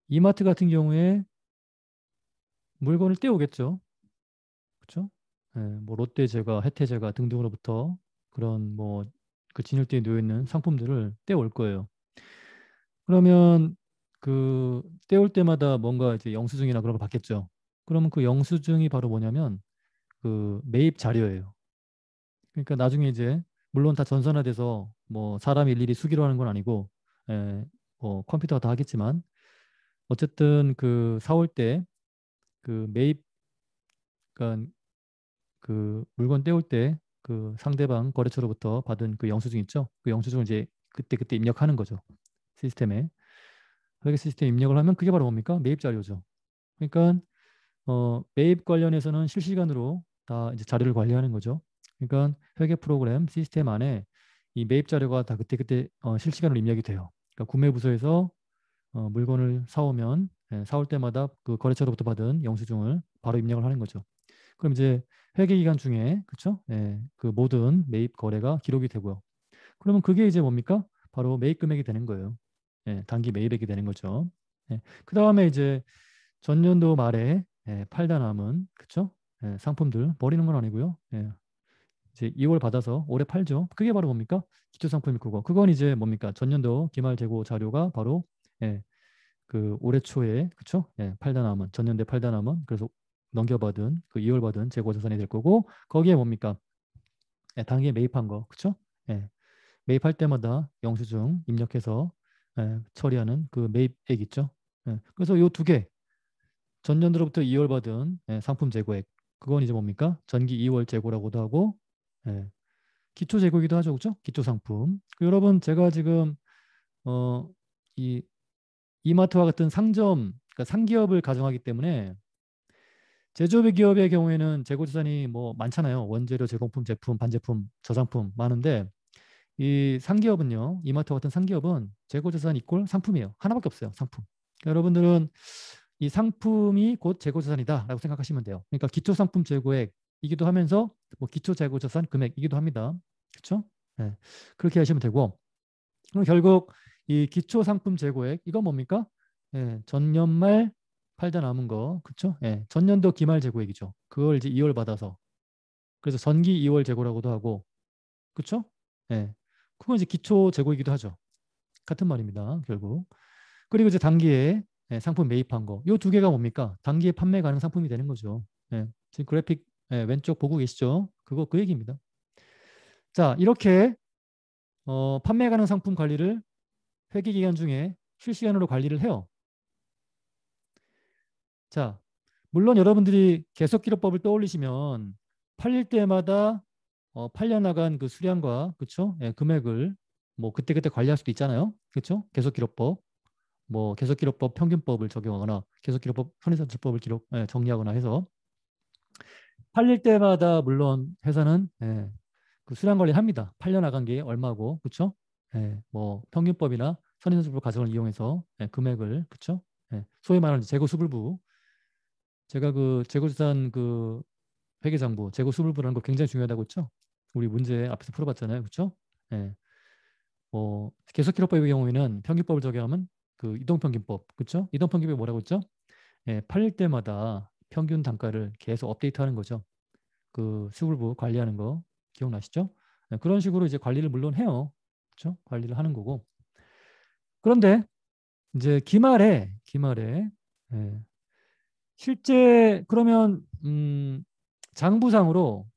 이마트 같은 경우에 물건을 떼오겠죠. 그렇죠? 예, 뭐 롯데제과, 혜태제과 등등으로부터 그런 뭐 그 진열대에 놓여 있는 상품들을 떼올 거예요. 그러면 그 떼올 때마다 뭔가 이제 영수증이나 그런 걸 받겠죠. 그러면 그 영수증이 바로 뭐냐면 그 매입 자료예요. 그러니까 나중에 이제 물론 다 전산화돼서 뭐 사람이 일일이 수기로 하는 건 아니고 뭐 컴퓨터가 다 하겠지만 어쨌든 그 사올 때 그 매입 그러니까 그 물건 떼올 때 그 상대방 거래처로부터 받은 그 영수증 있죠? 그 영수증을 이제 그때 입력하는 거죠. 시스템에. 그렇게 시스템에 입력을 하면 그게 바로 뭡니까? 매입 자료죠. 그러니까 매입 관련해서는 실시간으로 다 이제 자료를 관리하는 거죠. 그러니까 회계 프로그램 시스템 안에 이 매입 자료가 다 그때 실시간으로 입력이 돼요. 그러니까 구매 부서에서 물건을 사오면 사올 때마다 그 거래처로부터 받은 영수증을 바로 입력을 하는 거죠. 그럼 이제 회계 기간 중에 그렇죠? 그 모든 매입 거래가 기록이 되고요. 그러면 그게 이제 뭡니까? 바로 매입 금액이 되는 거예요. 단기 매입액이 되는 거죠. 그 다음에 이제 전년도 말에 팔다 남은 그쵸? 상품들 버리는 건 아니고요. 이제 2월 받아서 올해 팔죠. 그게 바로 뭡니까? 기초 상품이 그거. 그건 이제 뭡니까? 전년도 기말 재고 자료가 바로 예, 그 올해 초에 그쵸? 팔다 남은 전년도에 팔다 남은 그래서 넘겨받은 그 2월 받은 재고 자산이 될 거고 거기에 뭡니까? 당기에 매입한 거 그쵸? 예, 매입할 때마다 영수증 입력해서 처리하는 그 매입액 있죠? 그래서 요 두 개 전년도로부터 2월 받은 상품 재고액 그건 이제 뭡니까? 전기 2월 재고라고도 하고 예, 기초 재고이기도 하죠, 그렇죠? 기초 상품. 여러분 제가 지금 이 이마트와 같은 상점, 그러니까 상기업을 가정하기 때문에 제조업 기업의 경우에는 재고 자산이 뭐 많잖아요. 원재료, 제공품, 제품, 반제품, 저상품 많은데 이 상기업은요, 이마트 같은 상기업은 재고 자산 이꼴 상품이에요. 하나밖에 없어요, 상품. 그러니까 여러분들은 이 상품이 곧 재고 자산이다라고 생각하시면 돼요. 그러니까 기초 상품 재고액이기도 하면서 뭐 기초 재고 자산 금액이기도 합니다. 그렇죠? 네. 그렇게 하시면 되고 그럼 결국 이 기초 상품 재고액 이건 뭡니까? 전년 말 팔다 남은 거 그렇죠? 전년도 기말 재고액이죠. 그걸 이제 2월 받아서 그래서 전기 2월 재고라고도 하고 그렇죠? 예. 그건 이제 기초 재고이기도 하죠. 같은 말입니다. 결국. 그리고 이제 단기에 상품 매입한 거. 이 두 개가 뭡니까? 단기에 판매 가능 상품이 되는 거죠. 지금 그래픽 왼쪽 보고 계시죠? 그거 그 얘기입니다. 자, 이렇게 판매 가능 상품 관리를 회계 기간 중에 실시간으로 관리를 해요. 자, 물론 여러분들이 계속기록법을 떠올리시면 팔릴 때마다 팔려 나간 그 수량과 그쵸? 금액을 뭐 그때그때 관리할 수도 있잖아요. 그쵸? 계속기록법. 뭐 계속기록법 평균법을 적용하거나 계속기록법 손해산출법을 정리하거나 해서 팔릴 때마다 물론 회사는 그 수량 관리를 합니다. 팔려 나간 게 얼마고 그렇죠? 뭐 평균법이나 손해산출법 과정을 이용해서 금액을 그렇죠? 소위 말하는 재고수불부 제가 그 재고자산 그 회계장부 재고수불부라는 거 굉장히 중요하다고 했죠? 우리 문제 앞에서 풀어봤잖아요, 그렇죠? 예. 뭐 계속기록법의 경우에는 평균법을 적용하면 그 이동평균법 그렇죠? 이동평균법이 뭐라고 했죠? 팔릴 때마다 평균 단가를 계속 업데이트하는 거죠. 그 수불부 관리하는 거 기억나시죠? 그런 식으로 이제 관리를 물론 해요. 그렇죠? 관리를 하는 거고. 그런데 이제 기말에 예, 실제 그러면 장부상으로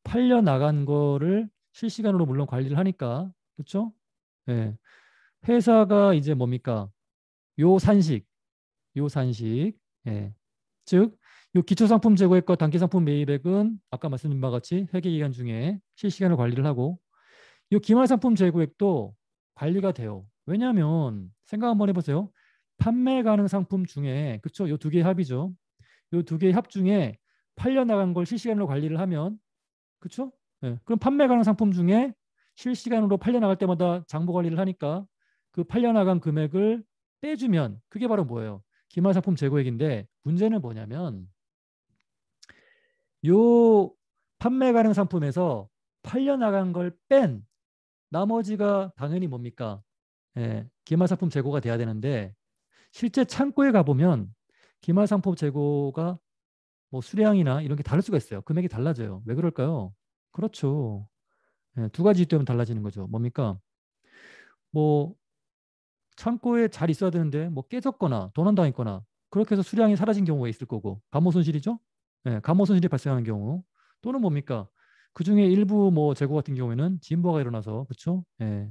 팔려 나간 거를 실시간으로 물론 관리를 하니까 그렇죠? 예. 회사가 이제 뭡니까? 요 산식 요 산식. 예. 즉, 요 기초상품 재고액과 단기상품 매입액은 아까 말씀드린 바와 같이 회계기간 중에 실시간으로 관리를 하고 요 기말상품 재고액도 관리가 돼요. 왜냐하면 생각 한번 해보세요. 판매 가능 상품 중에 그쵸? 요 두 개의 합이죠. 요 두 개의 합 중에 팔려 나간 걸 실시간으로 관리를 하면 그쵸? 예. 그럼 판매 가능 상품 중에 실시간으로 팔려 나갈 때마다 장부 관리를 하니까 그 팔려 나간 금액을 빼주면 그게 바로 뭐예요? 기말 상품 재고액인데 문제는 뭐냐면 요 판매 가능 상품에서 팔려 나간 걸 뺀 나머지가 당연히 뭡니까? 기말 상품 재고가 돼야 되는데 실제 창고에 가보면 기말상품 재고가 뭐 수량이나 이런 게 다를 수가 있어요. 금액이 달라져요. 왜 그럴까요? 그렇죠. 예, 두 가지 때문에 달라지는 거죠. 뭡니까? 뭐 창고에 잘 있어야 되는데 뭐 깨졌거나 도난당했거나 그렇게 해서 수량이 사라진 경우가 있을 거고 감모 손실이죠. 예, 감모 손실이 발생하는 경우 또는 뭡니까? 그 중에 일부 뭐 재고 같은 경우에는 진보가 일어나서 그렇죠. 예,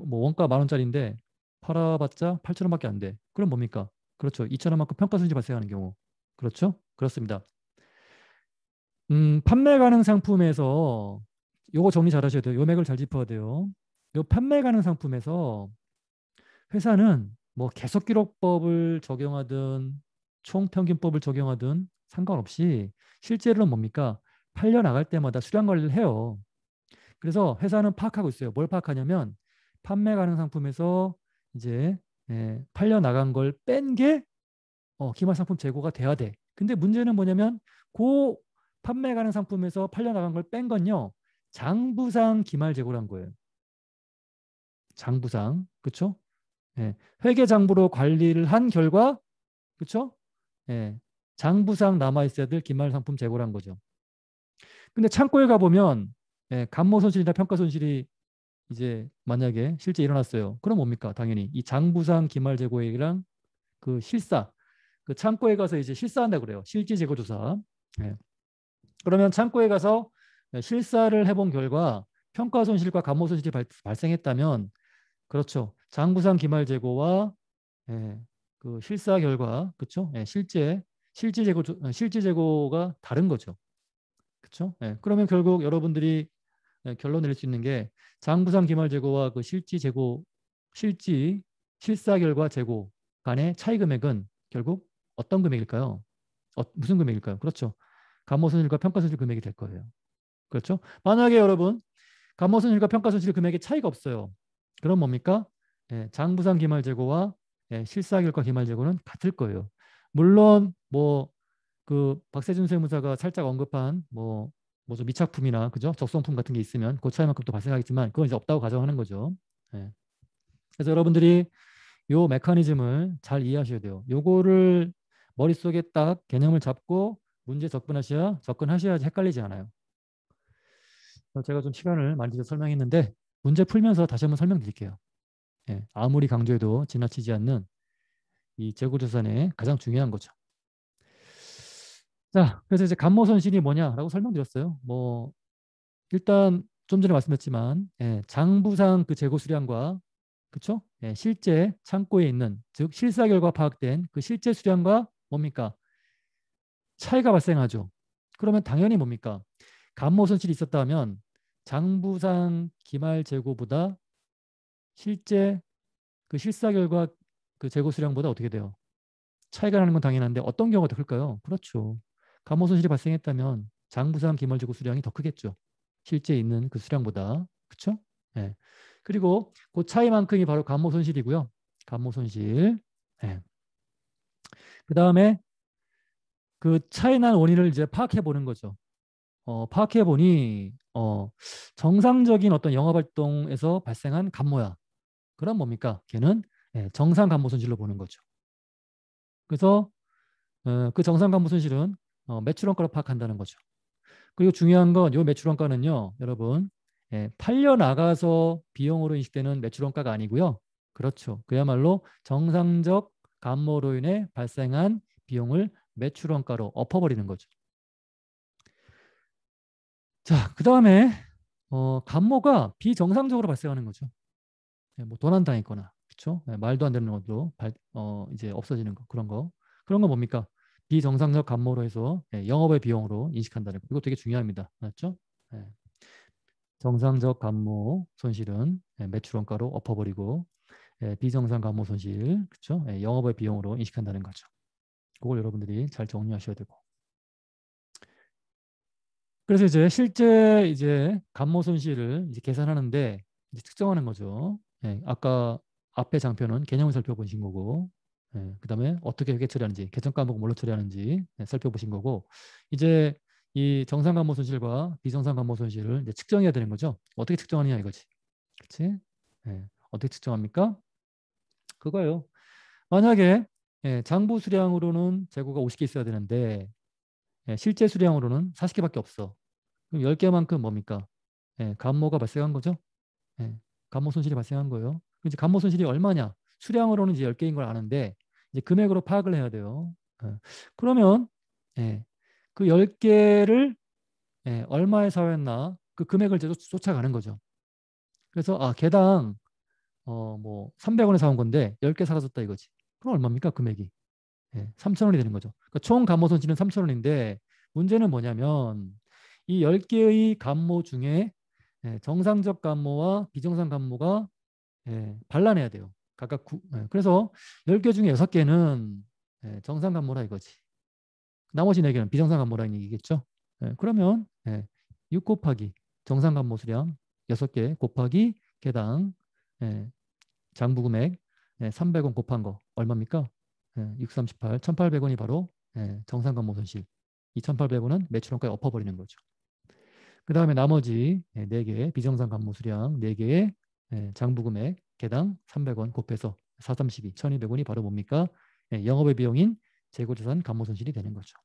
뭐 원가 10,000원짜리인데 팔아봤자 8,000원밖에 안 돼. 그럼 뭡니까? 그렇죠. 2,000원만큼 평가 손실이 발생하는 경우. 그렇죠? 그렇습니다. 판매 가능 상품에서 요거 정리 잘 하셔야 돼요. 요 맥을 잘 짚어야 돼요. 요 판매 가능 상품에서 회사는 뭐 계속기록법을 적용하든 총평균법을 적용하든 상관없이 실제로는 뭡니까? 팔려 나갈 때마다 수량 관리를 해요. 그래서 회사는 파악하고 있어요. 뭘 파악하냐면 판매 가능 상품에서 이제 팔려 나간 걸 뺀 게 기말 상품 재고가 돼야 돼. 근데 문제는 뭐냐면 그 판매 가능 상품에서 팔려 나간 걸 뺀 건요. 장부상 기말 재고란 거예요. 장부상. 그렇죠? 예, 회계장부로 관리를 한 결과, 그렇죠? 예, 장부상 남아 있어야 될 기말 상품 재고란 거죠. 근데 창고에 가 보면 감모 손실이나 평가 손실이 이제 만약에 실제 일어났어요. 그럼 뭡니까? 당연히 이 장부상 기말 재고액이랑 그 실사, 그 창고에 가서 이제 실사한다 그래요. 실질 재고 조사. 예. 그러면 창고에 가서 실사를 해본 결과 평가 손실과 감모 손실이 발생했다면, 그렇죠. 장부상 기말 재고와 그 실사 결과, 그렇죠? 실질 재고 실질 재고가 다른 거죠. 그렇죠? 그러면 결국 여러분들이 결론 내릴 수 있는 게 장부상 기말 재고와 그 실질 재고 실지 실사 결과 재고 간의 차이 금액은 결국 어떤 금액일까요? 무슨 금액일까요? 그렇죠. 감모 손실과 평가 손실 금액이 될 거예요. 그렇죠? 만약에 여러분 감모 손실과 평가 손실 금액의 차이가 없어요. 그럼 뭡니까? 장부상 기말 재고와 실사 결과 기말 재고는 같을 거예요. 물론 뭐 그 박세준 세무사가 살짝 언급한 뭐좀 미착품이나 그죠? 적성품 같은 게 있으면 그 차이만큼 또 발생하겠지만 그건 이제 없다고 가정하는 거죠. 예. 그래서 여러분들이 요 메커니즘을 잘 이해하셔야 돼요. 요거를 머릿속에 딱 개념을 잡고 문제 접근하셔야지 헷갈리지 않아요. 제가 좀 시간을 많이 들여 설명했는데 문제 풀면서 다시 한번 설명드릴게요. 아무리 강조해도 지나치지 않는 이 재고조산의 가장 중요한 거죠. 자, 그래서 이제 감모 손실이 뭐냐라고 설명드렸어요. 뭐 일단 좀 전에 말씀드렸지만 장부상 그 재고 수량과 그렇죠? 실제 창고에 있는 즉 실사 결과 파악된 그 실제 수량과 뭡니까? 차이가 발생하죠. 그러면 당연히 뭡니까? 감모 손실이 있었다면 장부상 기말 재고보다 실제 그 실사 결과 그 재고 수량보다 어떻게 돼요? 차이가 나는 건 당연한데 어떤 경우가 더 클까요? 그렇죠. 감모 손실이 발생했다면 장부상 기말 재고 수량이 더 크겠죠. 실제 있는 그 수량보다. 그렇죠? 예. 그리고 그 차이만큼이 바로 감모 손실이고요. 감모 손실. 예. 그다음에 그 차이 난 원인을 이제 파악해 보는 거죠. 파악해 보니 정상적인 어떤 영업 활동에서 발생한 감모야. 그럼 뭡니까? 걔는 정상 감모 손실로 보는 거죠. 그래서 그 정상 감모 손실은 매출 원가로 파악한다는 거죠. 그리고 중요한 건 요 매출 원가는요, 여러분, 팔려 나가서 비용으로 인식되는 매출 원가가 아니고요. 그렇죠. 그야말로 정상적 감모로 인해 발생한 비용을 매출 원가로 엎어버리는 거죠. 자, 그 다음에 감모가 비정상적으로 발생하는 거죠. 뭐 도난당했거나, 그렇죠? 말도 안 되는 것도 이제 없어지는 거, 그런 거 뭡니까? 비정상적 감모로 해서 영업의 비용으로 인식한다는 거. 이거 되게 중요합니다. 맞죠? 예. 정상적 감모 손실은 매출 원가로 엎어버리고 비정상 감모 손실, 그렇죠? 영업의 비용으로 인식한다는 거죠. 그걸 여러분들이 잘 정리하셔야 되고. 그래서 이제 실제 이제 감모 손실을 이제 계산하는데 이제 특정하는 거죠. 아까 앞에 장표는 개념을 살펴보신 거고, 그다음에 어떻게 회계 처리하는지, 계정 과목 뭘로 처리하는지 살펴보신 거고, 이제 이 정상 감모 손실과 비정상 감모 손실을 이제 측정해야 되는 거죠. 어떻게 측정하느냐 이거지. 그렇지? 어떻게 측정합니까? 그거예요. 만약에 장부 수량으로는 재고가 50개 있어야 되는데 실제 수량으로는 40개밖에 없어. 그럼 10개만큼 뭡니까? 감모가 발생한 거죠. 예, 감모 손실이 발생한 거예요. 이제 감모 손실이 얼마냐? 수량으로는 이제 10개인 걸 아는데 이제 금액으로 파악을 해야 돼요. 그러면 그 10개를 얼마에 사였나 그 금액을 이제 쫓아가는 거죠. 그래서 개당 뭐 300원에 사온 건데 10개 사라졌다 이거지. 그럼 얼마입니까? 금액이. 3,000원이 되는 거죠. 그러니까 총 감모 손실은 3,000원인데 문제는 뭐냐면 이 10개의 감모 중에 정상적 감모와 비정상 감모가 반란해야 돼요. 각각 그래서 10개 중에 6개는 정상 감모라 이거지. 나머지 4개는 비정상 감모라는 얘기겠죠. 그러면 6 곱하기 정상 감모 수량 6개 곱하기 개당 장부 금액 300원 곱한 거 얼마입니까? 6, 38, 1,800원이 바로 정상 감모 손실. 이 1,800원은 매출원가에 엎어버리는 거죠. 그 다음에 나머지 4개 비정상 감모 수량 4개의 장부 금액 개당 300원 곱해서 4, 32, 1,200원이 바로 뭡니까? 영업의 비용인 재고자산 감모 손실이 되는 거죠.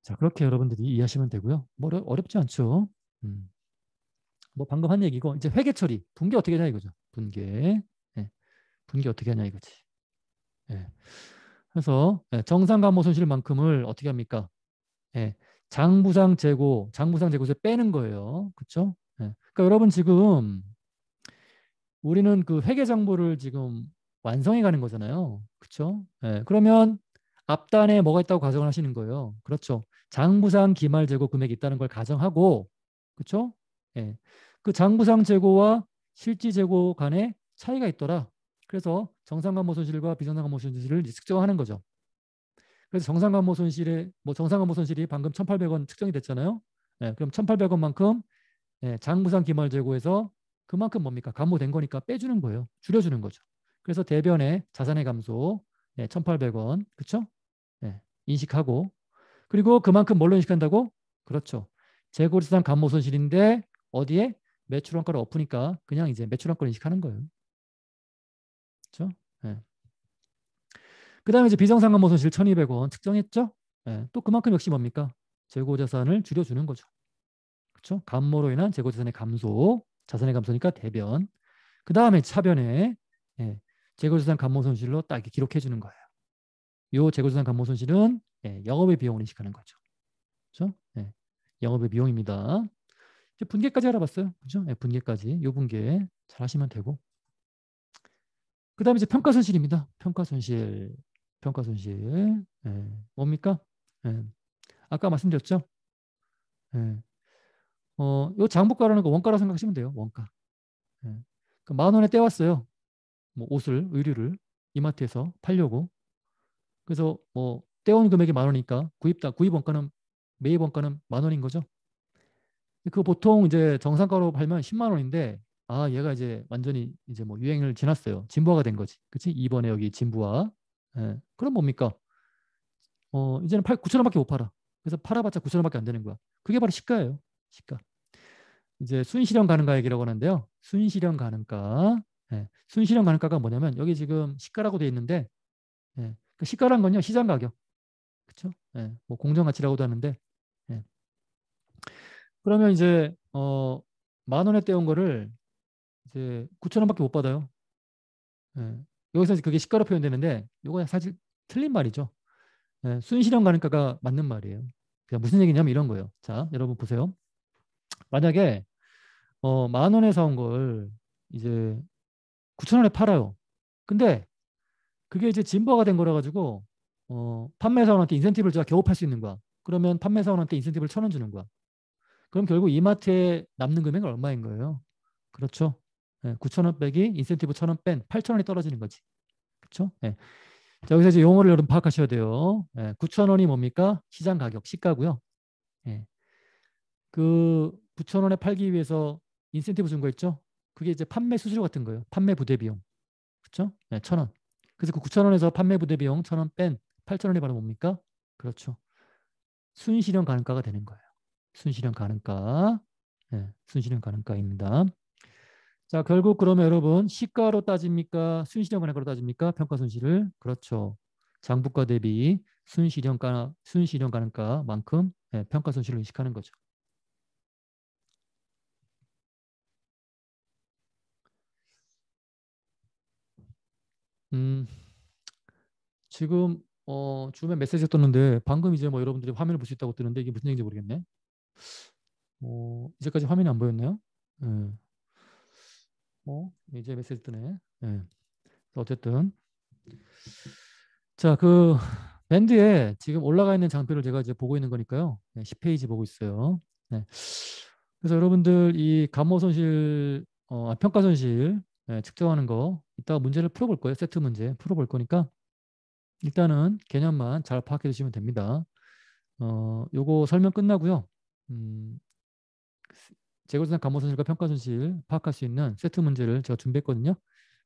자, 그렇게 여러분들이 이해하시면 되고요. 뭐 어렵지 않죠. 뭐 방금 한 얘기고 이제 회계 처리, 분계 어떻게 하냐 이거죠. 분계. 분계 어떻게 하냐 이거지. 그래서 정상 감모 손실만큼을 어떻게 합니까? 장부상 재고에서 빼는 거예요. 그렇죠? 그러니까 여러분 지금 우리는 그 회계장부를 지금 완성해 가는 거잖아요. 그렇죠? 그러면 앞단에 뭐가 있다고 가정을 하시는 거예요. 그렇죠. 장부상 기말 재고 금액이 있다는 걸 가정하고 그렇죠? 그 장부상 재고와 실지 재고 간에 차이가 있더라. 그래서 정상감모 손실과 비정상감모 손실을 측정하는 거죠. 그래서 정상감모 손실이 방금 1,800원 측정이 됐잖아요. 그럼 1,800원만큼 장부상 기말 재고에서 그만큼 뭡니까? 감모된 거니까 빼주는 거예요. 줄여주는 거죠. 그래서 대변에 자산의 감소 1,800원 그렇죠? 인식하고 그리고 그만큼 뭘로 인식한다고? 그렇죠. 재고자산 감모 손실인데 어디에? 매출원가를 엎으니까 그냥 이제 매출원가를 인식하는 거예요. 그렇죠? 그 다음에 이제 비정상 감모 손실 1,200원 측정했죠? 또 그만큼 역시 뭡니까? 재고자산을 줄여주는 거죠. 그렇죠? 감모로 인한 재고자산의 감소, 자산의 감소니까 대변. 그 다음에 차변에 재고자산 감모 손실로 딱 이렇게 기록해 주는 거예요. 요 재고자산 감모 손실은 영업의 비용을 인식하는 거죠. 그렇죠? 영업의 비용입니다. 이제 분계까지 알아봤어요. 그죠? 분계까지. 요 분계 잘 하시면 되고. 그 다음에 이제 평가 손실입니다. 평가 손실. 평가 손실. 뭡니까? 아까 말씀드렸죠? 요 장부가라는 거 원가라고 생각하시면 돼요. 원가. 그 10,000원에 떼왔어요. 뭐 옷을, 의류를 이마트에서 팔려고. 그래서 뭐 떼온 금액이 10,000원이니까 구입 원가는 매입 원가는 10,000원인 거죠. 그 보통 이제 정상가로 팔면 10만 원인데 얘가 이제 완전히 이제 뭐 유행을 지났어요. 진부화가 된 거지. 그치? 이번에 여기 진부화. 그럼 뭡니까? 이제는 9,000원밖에 못 팔아. 그래서 팔아봤자 9,000원밖에 안 되는 거야. 그게 바로 시가예요. 시가. 이제 순실현 가능가액이라고 하는데요. 순실현 가능가. 순실현 가능가가 뭐냐면 여기 지금 시가라고 돼 있는데 그 시가란 건요 시장 가격. 그렇죠? 뭐 공정 가치라고도 하는데 그러면 이제 10,000원에 떼온 거를 이제 9,000원밖에 못 받아요. 여기서 그게 시가로 표현되는데 이거 사실 틀린 말이죠. 순실현 가능가가 맞는 말이에요. 그냥 무슨 얘기냐면 이런 거예요. 자, 여러분 보세요. 만약에 10,000원에 사온 걸 이제 9,000원에 팔아요. 근데 그게 이제 진보가 된 거라 가지고 판매사원한테 인센티브를 제가 겨우 팔 수 있는 거야. 그러면 판매사원한테 인센티브를 1,000원 주는 거야. 그럼 결국 이마트에 남는 금액은 얼마인 거예요? 그렇죠. 9,000원 빼기 인센티브 1,000원 뺀 8,000원이 떨어지는 거지. 그렇죠? 자, 여기서 이제 용어를 여러분 파악하셔야 돼요. 9,000원이 뭡니까? 시장 가격, 시가고요. 그 9,000원에 팔기 위해서 인센티브 준 거 있죠? 그게 이제 판매 수수료 같은 거예요. 판매 부대 비용. 그렇죠? 1,000원. 그래서 그 9,000원에서 판매 부대 비용 1,000원 뺀 8,000원이 바로 뭡니까? 그렇죠. 순실현 가능가가 되는 거예요. 순실현 가능가. 순실현 가능가입니다. 자, 결국 그러면 여러분 시가로 따집니까? 순실현 가능가로 따집니까? 평가 손실을. 그렇죠. 장부가 대비 순실현 가능가만큼 평가 손실을 인식하는 거죠. 음, 지금 줌에 메시지가 떴는데 방금 이제 뭐 여러분들이 화면을 볼 수 있다고 뜨는데 이게 무슨 얘기인지 모르겠네. 이제까지 화면이 안 보였나요? 예. 이제 메시지 뜨네. 예. 어쨌든 자, 그 밴드에 지금 올라가 있는 장표를 제가 이제 보고 있는 거니까요. 네, 10페이지 보고 있어요. 네. 그래서 여러분들 이 감모 손실, 평가 손실 측정하는 거 이따가 문제를 풀어볼 거예요. 세트 문제 풀어볼 거니까 일단은 개념만 잘 파악해 주시면 됩니다. 요거 설명 끝나고요. 음, 재고자산 감모 손실과 평가 손실 파악할 수 있는 세트 문제를 제가 준비했거든요.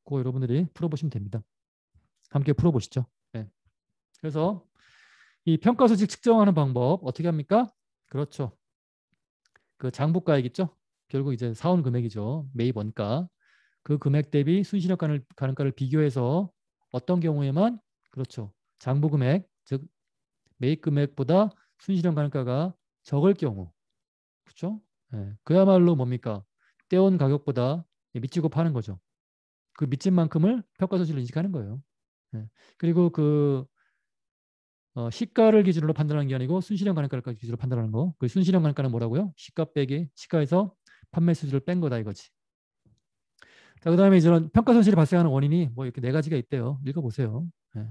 그거 여러분들이 풀어보시면 됩니다. 함께 풀어보시죠. 네. 그래서 이 평가 수직 측정하는 방법 어떻게 합니까? 그렇죠. 그 장부가액 있죠? 결국 이제 사온 금액이죠. 매입 원가. 그 금액 대비 순실현 가능가를 비교해서 어떤 경우에만 그렇죠. 장부 금액, 즉 매입 금액보다 순실현 가능가가 적을 경우. 그렇죠? 예, 그야말로 뭡니까? 떼온 가격보다 미치고 파는 거죠. 그 미친 만큼을 평가 손실로 인식하는 거예요. 예. 그리고 그 시가를 기준으로 판단하는 게 아니고 순실현 가격가를 기준으로 판단하는 거. 그 순실현 가격가는 뭐라고요? 시가 빼기 시가에서 판매 수수료를 뺀 거다 이거지. 자, 그다음에 이런 평가 손실이 발생하는 원인이 뭐 이렇게 네 가지가 있대요. 읽어보세요. 예.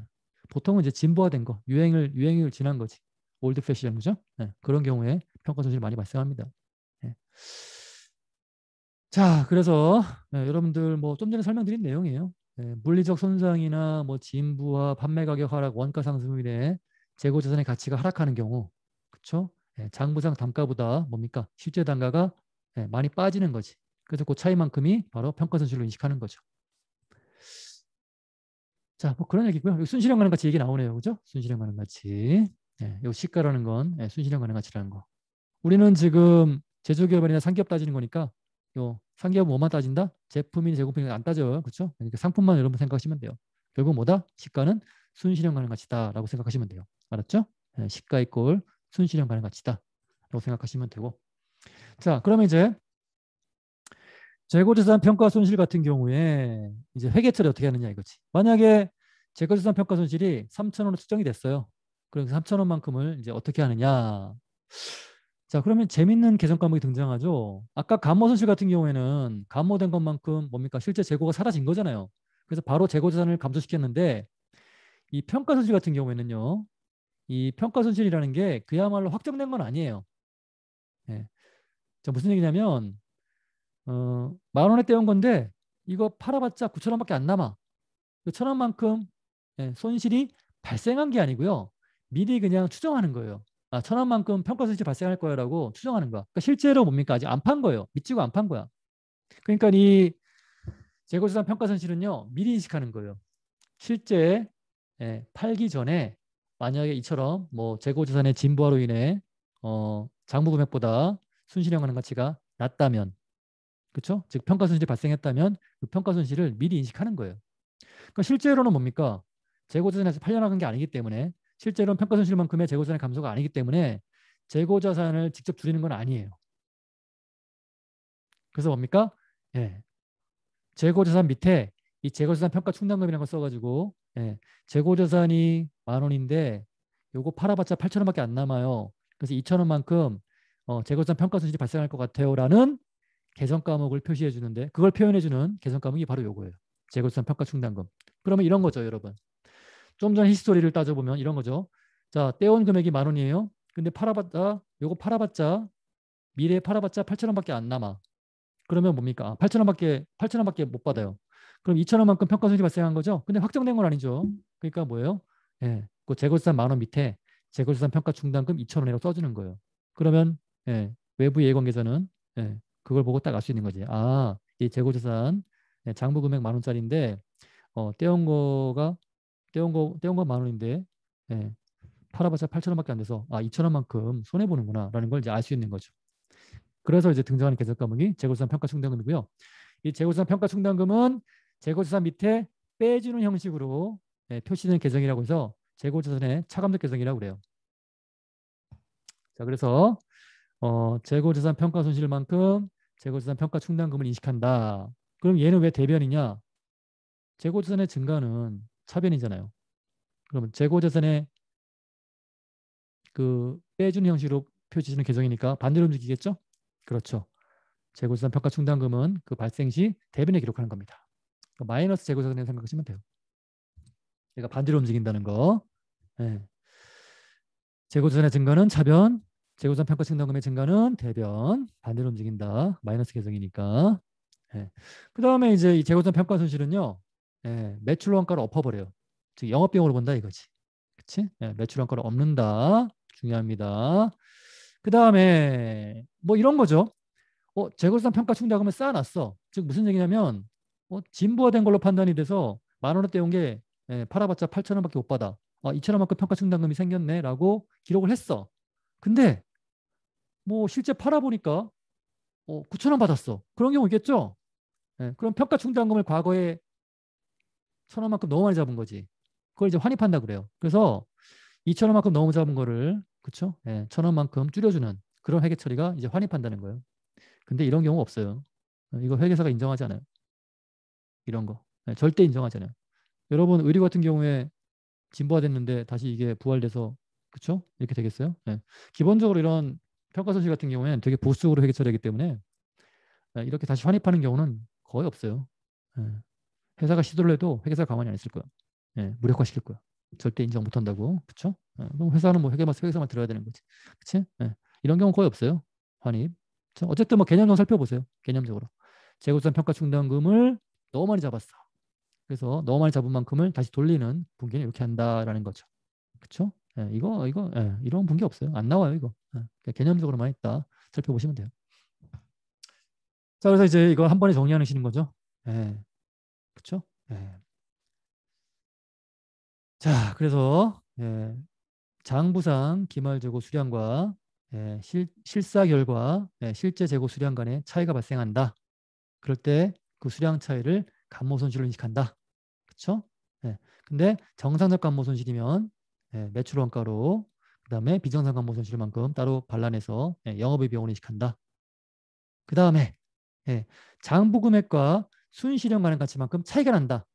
보통은 이제 진보화된 거, 유행을 지난 거지. 올드 패션 그죠? 예. 그런 경우에 평가 손실이 많이 발생합니다. 예. 자, 그래서 여러분들 뭐 좀 전에 설명드린 내용이에요. 물리적 손상이나 뭐 진부와 판매 가격 하락, 원가 상승으로 인해 재고 자산의 가치가 하락하는 경우, 그렇죠? 장부상 단가보다 뭡니까? 실제 단가가 많이 빠지는 거지. 그래서 그 차이만큼이 바로 평가 손실로 인식하는 거죠. 자, 뭐 그런 얘기고요. 여기 순실현 가능 가치 얘기 나오네요, 그죠? 순실현 가능 가치. 요 시가라는 건 순실현 가능 가치라는 거. 우리는 지금 제조기업이나 상기업 따지는 거니까 요 상기업 뭐만 따진다? 제품이나 제공품이 안 따져요. 그렇죠? 그러니까 상품만 여러분 생각하시면 돼요. 결국 뭐다? 시가는 순실현 가능 가치다라고 생각하시면 돼요. 알았죠? 시가 이꼴 순실현 가능 가치다 라고 생각하시면 되고. 자, 그러면 이제 재고자산 평가 손실 같은 경우에 이제 회계 처리 어떻게 하느냐 이거지. 만약에 재고자산 평가 손실이 3,000원으로 측정이 됐어요. 그럼 3,000원만큼을 이제 어떻게 하느냐. 자, 그러면 재밌는 개정 과목이 등장하죠. 아까 감모 손실 같은 경우에는 감모된 것만큼 뭡니까? 실제 재고가 사라진 거잖아요. 그래서 바로 재고 자산을 감소시켰는데 이 평가 손실 같은 경우에는요. 이 평가 손실이라는 게 그야말로 확정된 건 아니에요. 예. 자, 무슨 얘기냐면 10,000원에 떼온 건데 이거 팔아봤자 9,000원밖에 안 남아. 그 1,000원만큼 손실이 발생한 게 아니고요. 미리 그냥 추정하는 거예요. 1,000원만큼 평가 손실이 발생할 거야라고 추정하는 거야. 그러니까 실제로 뭡니까? 아직 안 판 거예요. 미치고 안 판 거야. 그러니까 이 재고자산 평가 손실은요. 미리 인식하는 거예요. 실제 팔기 전에 만약에 이처럼 뭐 재고자산의 진부화로 인해 장부 금액보다 순실현 가치가 낮다면 그렇죠? 즉 평가 손실이 발생했다면 그 평가 손실을 미리 인식하는 거예요. 그러니까 실제로는 뭡니까? 재고자산에서 팔려나간 게 아니기 때문에 실제로는 평가 손실만큼의 재고자산의 감소가 아니기 때문에 재고자산을 직접 줄이는 건 아니에요. 그래서 뭡니까? 예. 재고자산 밑에 이 재고자산 평가 충당금이라는 걸 써가지고 재고자산이 10,000원인데 요거 팔아봤자 8,000원밖에 안 남아요. 그래서 2,000원만큼 재고자산 평가 손실이 발생할 것 같아요라는 개정 과목을 표시해 주는데 그걸 표현해 주는 개정 과목이 바로 요거예요. 재고자산 평가 충당금. 그러면 이런 거죠, 여러분. 좀 전 히스토리를 따져보면 이런 거죠. 자, 떼온 금액이 10,000원이에요. 근데 요거 팔아봤자 미래에 팔아봤자 8,000원밖에 안 남아. 그러면 뭡니까? 8,000원밖에 못 받아요. 그럼 2,000원만큼 평가 손실이 발생한 거죠. 근데 확정된 건 아니죠. 그러니까 뭐예요? 그 재고자산 10,000원 밑에 재고자산 평가 충당금 2,000원이라고 써주는 거예요. 그러면 외부 이해관계자는 그걸 보고 딱 알 수 있는 거지. 이 재고자산 장부 금액 10,000원짜리인데 떼온 거 10,000원인데 팔아봤자 8,000원밖에 안 돼서 2,000원만큼 손해 보는구나라는 걸 이제 알 수 있는 거죠. 그래서 이제 등장하는 개설 과목이 재고자산 평가 충당금이고요. 이 재고자산 평가 충당금은 재고자산 밑에 빼주는 형식으로 표시되는 계정이라고 해서 재고자산의 차감적 계정이라고 그래요. 자, 그래서 재고자산 평가 손실만큼 재고자산 평가 충당금을 인식한다. 그럼 얘는 왜 대변이냐? 재고자산의 증가는 차변이잖아요. 그러면 재고자산의 그 빼주는 형식으로 표시되는 계정이니까 반대로 움직이겠죠? 그렇죠. 재고자산 평가 충당금은 그 발생 시 대변에 기록하는 겁니다. 그러니까 마이너스 재고자산을 생각하시면 돼요. 얘가 반대로 움직인다는 거. 네. 재고자산의 증가는 차변, 재고자산 평가 충당금의 증가는 대변. 반대로 움직인다. 마이너스 계정이니까. 네. 그 다음에 이제 이 재고자산 평가 손실은요. 매출 원가를 엎어버려요. 즉 영업비용으로 본다 이거지. 그치? 매출 원가를 엎는다. 중요합니다. 그 다음에 뭐 이런 거죠. 재고자산 평가 충당금을 쌓아놨어. 즉 무슨 얘기냐면 진부화된 걸로 판단이 돼서 10,000원대 온 게 팔아봤자 8,000원밖에 못 받아. 2,000원만큼 평가 충당금이 생겼네라고 기록을 했어. 근데 뭐 실제 팔아보니까 9,000원 받았어. 그런 경우 있겠죠? 그럼 평가 충당금을 과거에 1,000원만큼 너무 많이 잡은 거지. 그걸 이제 환입한다 그래요. 그래서 2,000원만큼 너무 잡은 거를 그쵸? 1,000원만큼 줄여주는 그런 회계 처리가 이제 환입한다는 거예요. 근데 이런 경우 없어요. 이거 회계사가 인정하지 않아요. 이런 거. 절대 인정하지 않아요. 여러분 의료 같은 경우에 진부화됐는데 다시 이게 부활돼서 그쵸? 이렇게 되겠어요? 기본적으로 이런 평가손실 같은 경우에는 되게 보수적으로 회계 처리하기 때문에 이렇게 다시 환입하는 경우는 거의 없어요. 예. 회사가 시도를 해도 회계사가 가만히 안 있을 거야. 무력화시킬 거야. 절대 인정 못 한다고. 그쵸? 그럼 회사는 뭐 회계사만 들어야 되는 거지. 그치? 이런 경우 거의 없어요. 환입. 어쨌든 뭐 개념 좀 살펴보세요. 개념적으로. 재고자산 평가 충당금을 너무 많이 잡았어. 그래서 너무 많이 잡은 만큼을 다시 돌리는 분기는 이렇게 한다라는 거죠. 그쵸? 이런 분기 없어요. 안 나와요, 이거. 개념적으로만 있다. 살펴보시면 돼요. 자, 그래서 이제 이거 한 번에 정리하시는 거죠. 그쵸? 자, 그래서 장부상 기말재고 수량과 실사 결과 실제 재고 수량 간의 차이가 발생한다. 그럴 때 그 수량 차이를 감모 손실로 인식한다. 그렇죠? 근데 정상적 감모 손실이면 매출 원가로 그다음에 비정상 감모 손실만큼 따로 반환해서 영업의 비용을 인식한다. 그다음에 장부 금액과 순실현 간의 가치만큼 차이가 난다.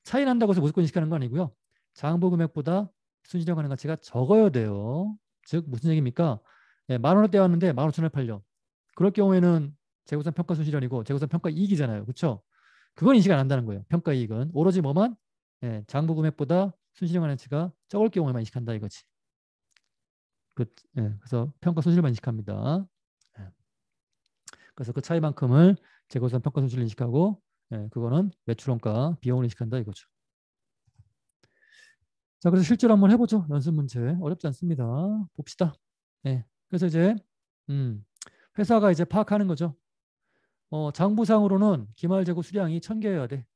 차이 난다고 해서 무조건 인식하는 건 아니고요. 장부 금액보다 순실현 간의 가치가 적어야 돼요. 즉 무슨 얘기입니까? 10,000원대 왔는데 15,000원에 팔려. 그럴 경우에는 재고산 평가 순실현이고 재고산 평가 이익이잖아요. 그렇죠? 그건 인식 안 한다는 거예요. 평가 이익은 오로지 뭐만 장부 금액보다 순실현 가치가 적을 경우에만 인식한다 이거지. 그래서 평가 손실만 인식합니다. 그래서 그 차이만큼을 재고산 평가 손실을 인식하고 그거는 매출원가 비용을 인식한다 이거죠. 자, 그래서 실제로 한번 해보죠. 연습 문제 어렵지 않습니다. 봅시다. 그래서 이제 회사가 이제 파악하는 거죠. 장부상으로는 기말 재고 수량이 1,000개여야 돼.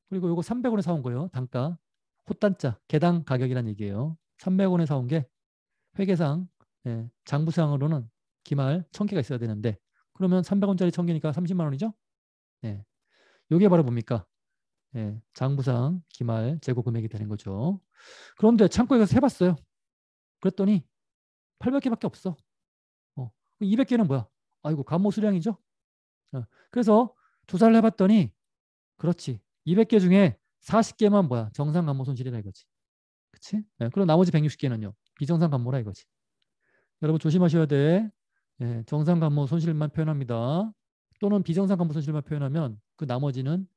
그리고 요거 300원에 사온 거예요. 단가. 헛단자, 개당 가격이란 얘기예요. 300원에 사온 게 회계상, 장부상으로는 기말 1,000개가 있어야 되는데 그러면 300원짜리 1,000개니까 30만 원이죠? 요게 바로 뭡니까? 장부상 기말 재고 금액이 되는 거죠. 그런데 창고에 가서 해봤어요. 그랬더니 800개밖에 없어. 200개는 뭐야? 아이고 감모 수량이죠? 그래서 조사를 해봤더니 그렇지. 200개 중에 40개만 뭐야? 정상 감모 손실이라 이거지. 그치? 그럼 나머지 160개는요. 비정상 감모라 이거지. 여러분 조심하셔야 돼. 정상 감모 손실만 표현합니다. 또는 비정상 감모 손실만 표현하면 그 나머지는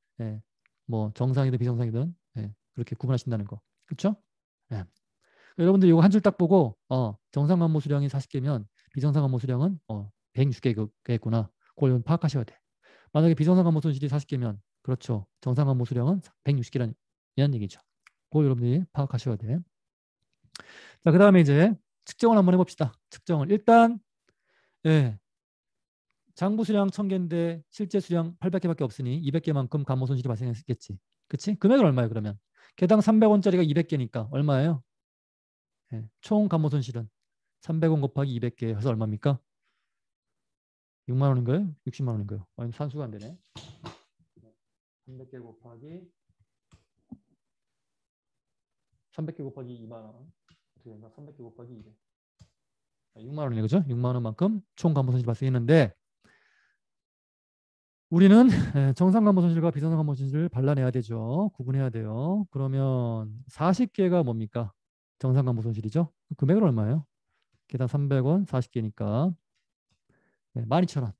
뭐 정상이든 비정상이든 그렇게 구분하신다는 거. 그렇죠? 여러분들 이거 한 줄 딱 보고 정상 감모 수량이 40개면 비정상 감모 수량은 160개겠구나. 그걸 파악하셔야 돼. 만약에 비정상 감모 손실이 40개면 그렇죠. 정상 감모 수량은 160개라는 얘기죠. 그거 여러분들이 파악하셔야 돼. 자, 그 다음에 이제 측정을 한번 해봅시다. 측정을. 일단 장부 수량 1,000개인데 실제 수량 800개밖에 없으니 200개만큼 감모 손실이 발생했겠지. 그치? 금액은 얼마예요 그러면? 개당 300원짜리가 200개니까 얼마예요? 총 감모 손실은 300원 곱하기 200개 해서 얼마입니까? 6만 원인가요? 60만 원인가요? 아니, 산수가 안 되네. 300개 곱하기 300개 곱하기 2만 원. 어떻게 된가? 300개 곱하기 200. 6만 원이네, 그죠? 6만 원만큼 총 감소손실 발생했는데 우리는 정상 감소손실과 비정상 감소손실을 발라내야 되죠. 구분해야 돼요. 그러면 40개가 뭡니까? 정상 감소손실이죠. 금액은 얼마예요? 개당 300원, 40개니까 12,000원.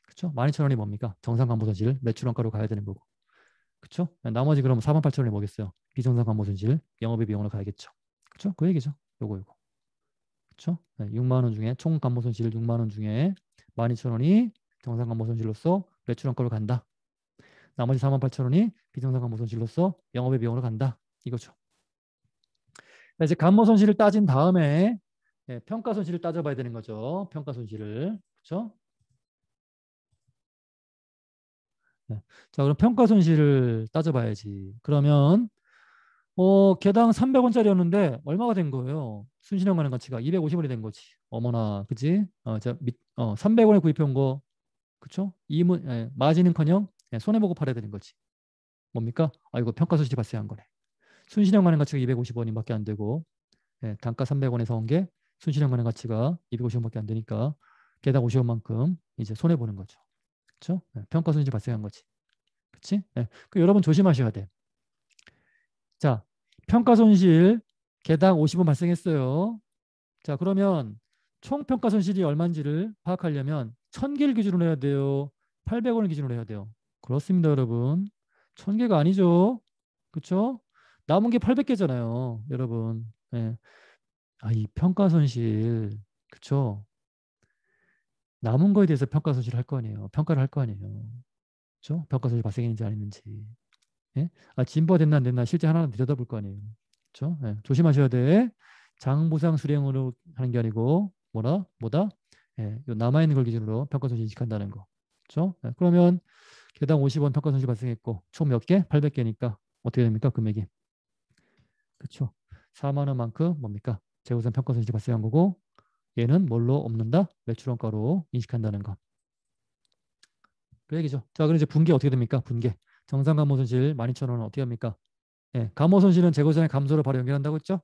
그렇죠? 12,000원이 뭡니까? 정상 감소손실 매출원가로 가야 되는 거고. 그렇죠? 나머지 그럼 48,000원이 뭐겠어요? 비정상 감소손실 영업의 비용으로 가야겠죠. 그렇죠? 그 얘기죠. 요거. 그렇죠? 6만 원 중에 총 감소손실 6만 원 중에 12,000원이 정상 감소손실로서 매출원가로 간다. 나머지 48,000원이 비정상 감소손실로서 영업의 비용으로 간다. 이거죠. 이제 감소손실을 따진 다음에 평가손실을 따져봐야 되는 거죠. 평가손실을. 그렇죠? 네. 자, 그럼 평가손실을 따져봐야지. 그러면 개당 300원짜리였는데 얼마가 된 거예요? 순신형 가능 가치가 250원이 된 거지. 어머나, 그지? 300원에 구입해온 거, 그쵸? 마진은커녕 손해보고 팔아야 되는 거지. 뭡니까? 아, 이거 평가손실이 발생한 거네. 순신형 가능 가치가 250원밖에 안 되고, 단가 300원에서 온 게 순신형 가능 가치가 250원밖에 안 되니까 개당 50원만큼 이제 손해보는 거죠. 그쵸? 평가손실이 발생한 거지. 그치? 그 여러분 조심하셔야 돼. 자, 평가손실 개당 50원 발생했어요. 자, 그러면 총 평가손실이 얼마인지를 파악하려면 1000개를 기준으로 해야 돼요. 800원을 기준으로 해야 돼요. 그렇습니다, 여러분. 1000개가 아니죠. 그렇죠? 남은 게 800개잖아요, 여러분. 예. 아, 이 평가손실, 그렇죠? 남은 거에 대해서 평가손실을 할 거 아니에요. 평가를 할 거 아니에요. 그렇죠? 평가손실 발생했는지 안 했는지. 예? 아, 진보가 됐나 안 됐나 실제 하나는 들여다볼 거 아니에요. 그렇죠? 예, 조심하셔야 돼. 장부상 수령으로 하는 게 아니고 뭐다? 요 남아있는 걸 기준으로 평가손실 인식한다는 거. 그렇죠? 그러면 개당 50원 평가손실 발생했고 총 몇 개? 800개니까 어떻게 됩니까? 금액이. 그렇죠? 4만 원만큼 뭡니까? 재고상 평가손실이 발생한 거고 얘는 뭘로 없는다? 매출원가로 인식한다는 거. 그 얘기죠. 자, 그럼 이제 분계 어떻게 됩니까? 분계. 정상 감소손실 12,000원은 어떻게 합니까? 감소손실은 재고자산의 감소를 바로 연결한다고 했죠?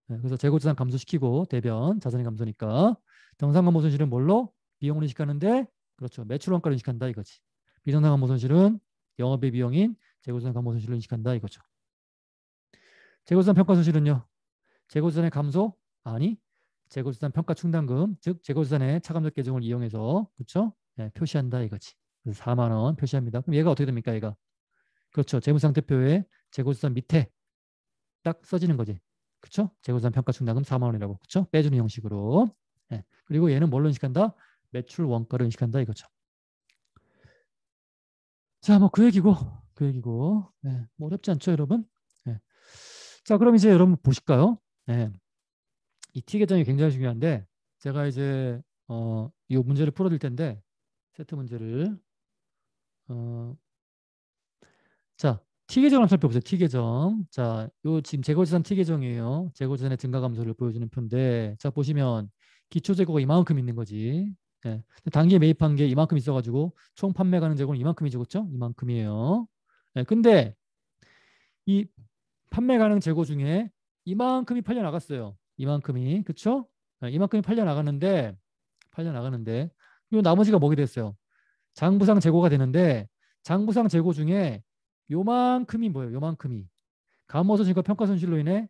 그래서 재고자산 감소시키고 대변 자산의 감소니까 정상 감소손실은 뭘로? 비용으로 인식하는데 그렇죠. 매출원가로 인식한다 이거지. 비정상 감소손실은 영업의 비용인 재고자산 감소손실로 인식한다 이거죠. 재고자산 평가손실은요. 재고자산의 감소? 아니. 재고자산 평가 충당금 즉 재고자산의 차감적 계정을 이용해서 그렇죠? 표시한다 이거지. 그래서 4만 원 표시합니다. 그럼 얘가 어떻게 됩니까? 얘가 그렇죠. 재무상태표에 재고자산 밑에 딱 써지는 거지. 그쵸? 재고자산 평가 충당금 4만 원이라고. 그쵸? 빼주는 형식으로. 그리고 얘는 뭘로 인식한다? 매출 원가로 인식한다 이거죠. 자, 뭐 그 얘기고. 뭐 어렵지 않죠, 여러분? 자, 그럼 이제 여러분 보실까요? 이 T 계정이 굉장히 중요한데 제가 이제 이 문제를 풀어드릴 텐데 세트 문제를 자, T계정 한번 살펴보세요. T계정. 자, 요 지금 재고자산 T계정이에요. 재고자산의 증가 감소를 보여주는 표인데 자, 보시면 기초재고가 이만큼 있는 거지. 단기에 매입한 게 이만큼 있어가지고 총 판매 가능 재고는 이만큼이죠. 그렇죠? 이만큼이에요. 근데 이 판매 가능 재고 중에 이만큼이 팔려 나갔어요. 이만큼이. 그렇죠? 이만큼이 팔려 나가는데 요 나머지가 뭐게 됐어요? 장부상 재고가 되는데 장부상 재고 중에 요만큼이 뭐예요? 요만큼이 감호손실과 평가손실로 인해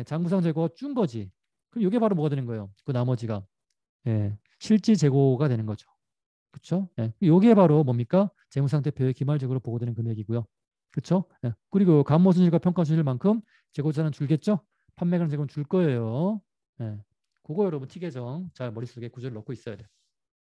장부상 재고가 준 거지. 그럼 이게 바로 뭐가 되는 거예요? 그 나머지가 실질 재고가 되는 거죠. 그렇죠? 이게 바로 뭡니까? 재무상태표의 기말적으로 보고되는 금액이고요. 그렇죠? 그리고 감호손실과 평가손실만큼 재고자산은 줄겠죠? 판매가능 재고는 줄 거예요. 그거 여러분 T계정 잘 머릿속에 구조를 넣고 있어야 돼.